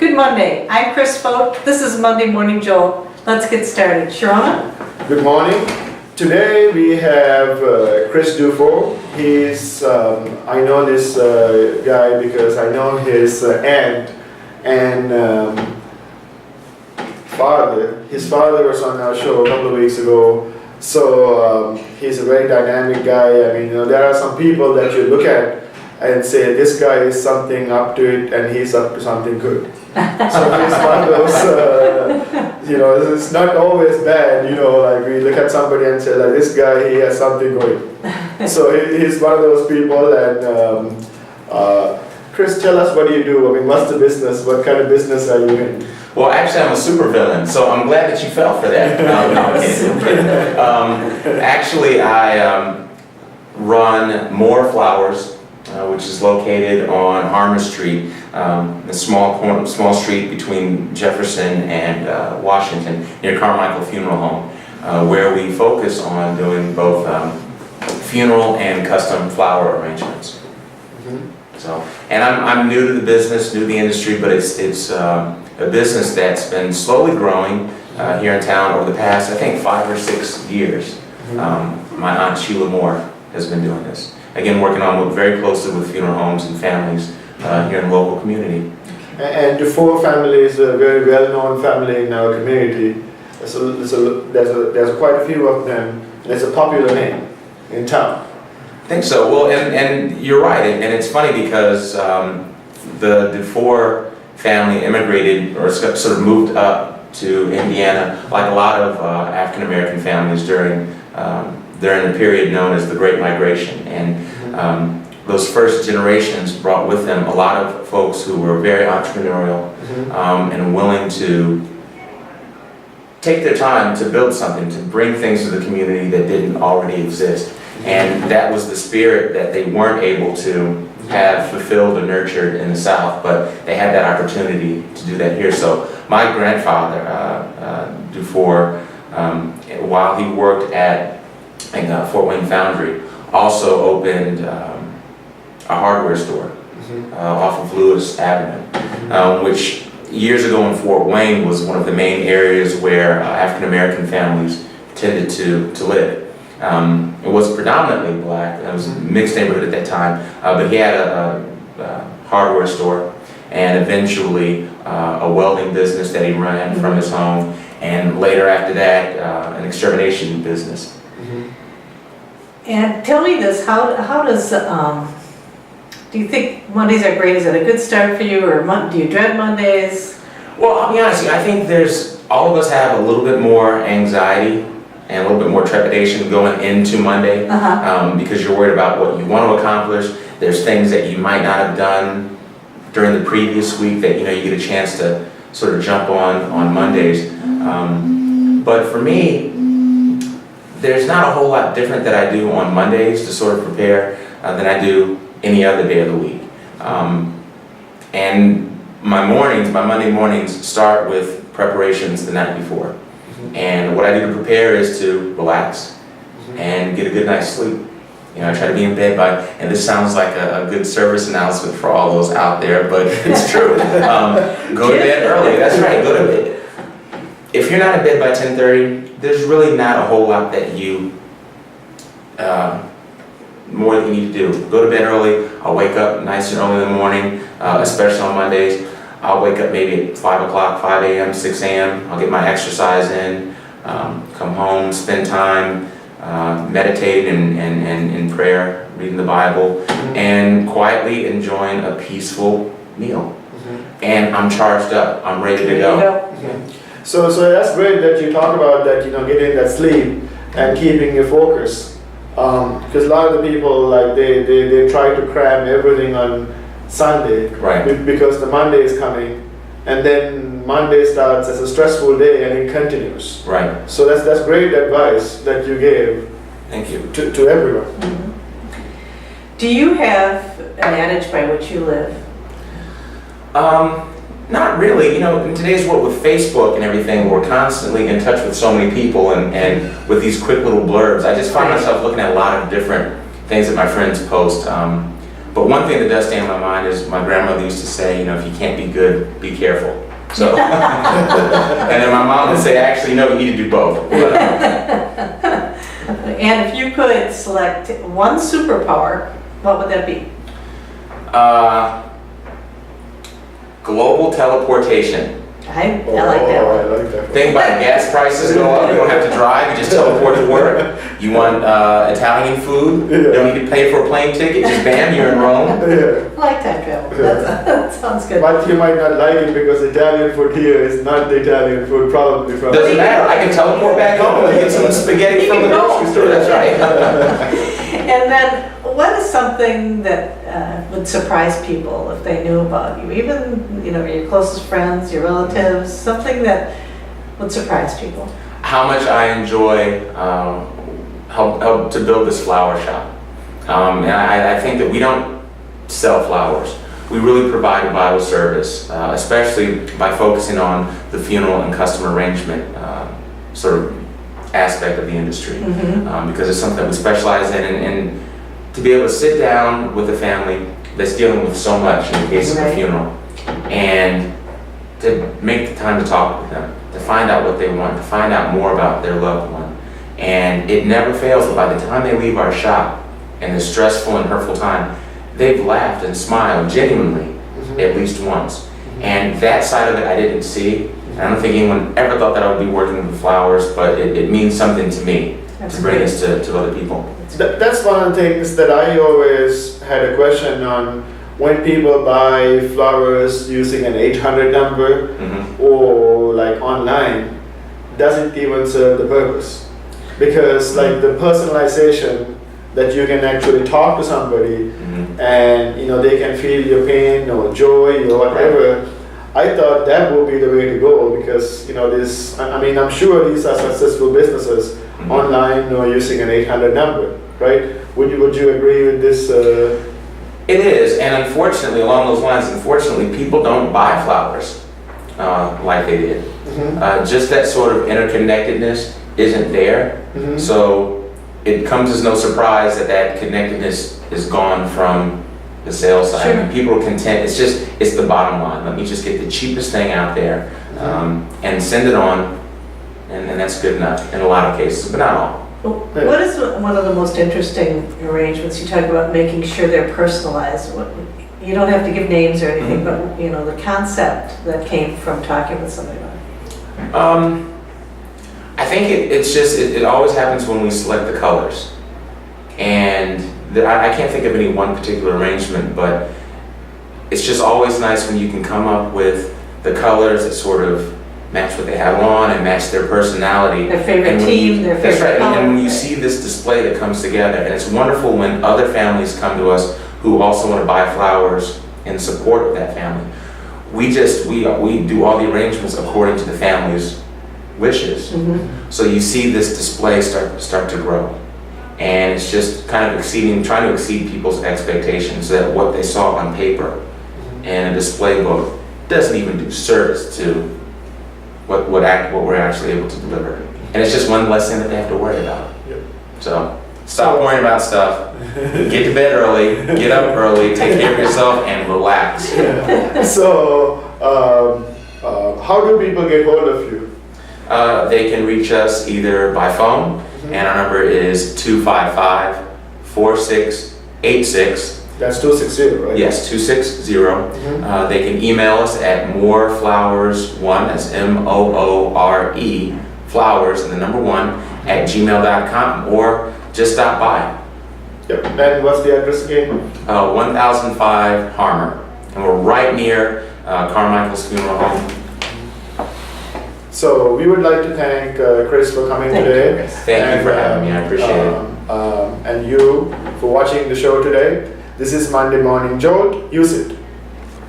Good Monday. I'm Kris Foate. This is Monday Morning Jolt. Let's get started. Shirona? Good morning. Today we have Kris Dufor. He's, I know this guy because I know his aunt and father. His father was on our show a couple of weeks ago. So he's a very dynamic guy. I mean, there are some people that you look at and say, this guy is something up to it and he's up to something good. So he's one of those, it's not always bad, like we look at somebody and say, like, this guy, he has something going. So he's one of those people. And Kris, tell us, what do you do? I mean, what's the business? What kind of business are you in? Well, actually, I'm a supervillain, so I'm glad that you fell for that. Actually, I run More Flowers, which is located on Harmer Street, a small street between Jefferson and Washington, near Carmichael Funeral Home, where we focus on doing both funeral and custom flower arrangements. Mm-hmm. So, and I'm new to the business, new to the industry, but it's a business that's been slowly growing here in town over the past, I think, 5 or 6 years. Mm-hmm. My aunt Sheila Moore has been doing this. Again, working on very closely with funeral homes and families here in the local community. And Dufor family is a very well-known family in our community. So there's quite a few of them, and it's a popular name in town. I think so. Well, and you're right, and it's funny because the Dufor family immigrated, or sort of moved up to Indiana, like a lot of African American families during the period known as the Great Migration. And those first generations brought with them a lot of folks who were very entrepreneurial and willing to take their time to build something, to bring things to the community that didn't already exist. And that was the spirit that they weren't able to have fulfilled or nurtured in the South, but they had that opportunity to do that here. So my grandfather, Dufor, while he worked at Fort Wayne Foundry, also opened a hardware store off of Lewis Avenue, which years ago in Fort Wayne was one of the main areas where African American families tended to live. It was predominantly black. It was a mixed neighborhood at that time, but he had a hardware store and eventually a welding business that he ran from his home, and later after that an extermination business. And tell me this, how does, do you think Mondays are great? Is it a good start for you, or do you dread Mondays? Well, I'll be honest, I think all of us have a little bit more anxiety and a little bit more trepidation going into Monday because you're worried about what you want to accomplish. There's things that you might not have done during the previous week that you get a chance to sort of jump on Mondays. But for me, there's not a whole lot different that I do on Mondays to sort of prepare than I do any other day of the week. And my Monday mornings start with preparations the night before. And what I do to prepare is to relax and get a good night's sleep. I try to be in bed and this sounds like a good service announcement for all those out there, but it's true. Go to bed early, that's right, go to bed. If you're not in bed by 10:30, there's really not a whole lot that more that you need to do. Go to bed early. I'll wake up nice and early in the morning, especially on Mondays. I'll wake up maybe at 5 o'clock, 5 a.m., 6 a.m. I'll get my exercise in, come home, spend time meditating and in prayer, reading the Bible, and quietly enjoying a peaceful meal. And I'm charged up. I'm ready to go. So that's great that you talk about that, getting that sleep and keeping your focus. Because a lot of the people, like, they try to cram everything on Sunday, right? Because the Monday is coming, and then Monday starts as a stressful day and it continues. Right. So that's great advice that you gave. Thank you. To everyone. Do you have an adage by which you live? Not really. In today's world with Facebook and everything, we're constantly in touch with so many people and with these quick little blurbs. I just find myself looking at a lot of different things that my friends post. But one thing that does stay in my mind is my grandmother used to say, you know, if you can't be good, be careful. So, and then my mom would say, actually, no, you need to do both. But, And if you could select one superpower, what would that be? Global teleportation. I like that I one. like that. Think about it, gas prices go up, you don't have to drive, you just teleport to work. You want Italian food, you don't need to pay for a plane ticket, just bam, you're in Rome. Yeah. I like time travel. That sounds good. But you might not like it because Italian food here is not the Italian food probably from. Doesn't matter, I can teleport back home and get some spaghetti from the grocery store, that's right. And then, what is something that would surprise people if they knew about you? Even, you know, your closest friends, your relatives, something that would surprise people. How much I enjoy help to build this flower shop. And I think that we don't sell flowers. We really provide a vital service, especially by focusing on the funeral and custom arrangement sort of aspect of the industry. Because it's something that we specialize in, and to be able to sit down with a family that's dealing with so much in the case of a funeral, and to make the time to talk with them, to find out what they want, to find out more about their loved one. And it never fails that by the time they leave our shop in this stressful and hurtful time, they've laughed and smiled genuinely at least once. And that side of it I didn't see. And I don't think anyone ever thought that I would be working with flowers, but it means something to me to bring this to other people. That's one of the things that I always had a question on when people buy flowers using an 800 number or like online, does it even serve the purpose? Because like the personalization that you can actually talk to somebody and you know they can feel your pain or joy or whatever. I thought that would be the way to go because you know this. I mean, I'm sure these are successful businesses online or using an 800 number, right? Would you agree with this? It is, and unfortunately, along those lines, unfortunately, people don't buy flowers like they did. Just that sort of interconnectedness isn't there. So it comes as no surprise that that connectedness is gone from the sales side. Sure. People are content. It's the bottom line. Let me just get the cheapest thing out there and send it on, and that's good enough in a lot of cases, but not all. What is one of the most interesting arrangements? You talk about making sure they're personalized. You don't have to give names or anything, but you know the concept that came from talking with somebody about it. I think it always happens when we select the colors, and I can't think of any one particular arrangement, but it's just always nice when you can come up with the colors that sort of match what they have on and match their personality. Their favorite team, their favorite That's right, color. and when you see this display that comes together, and it's wonderful when other families come to us who also want to buy flowers in support of that family. We do all the arrangements according to the family's wishes. So you see this display start to grow. And it's just kind of trying to exceed people's expectations that what they saw on paper and a display book doesn't even do service to what we're actually able to deliver. And it's just one less thing that they have to worry about. So stop worrying about stuff, get to bed early, get up early, take care of yourself, and relax. So how do people get hold of you? They can reach us either by phone, and our number is 255-4686. That's 260, right? Yes, 260. They can email us at moreflowers1, that's MOORE, flowers, and the number 1, at gmail.com, or just stop by. Yep. And what's the address again? 1005 Harmer, and we're right near Carmichael's Funeral Home. So we would like to thank Kris for coming today. Thank you for having me, I appreciate it. And you for watching the show today. This is Monday Morning Jolt. Use it.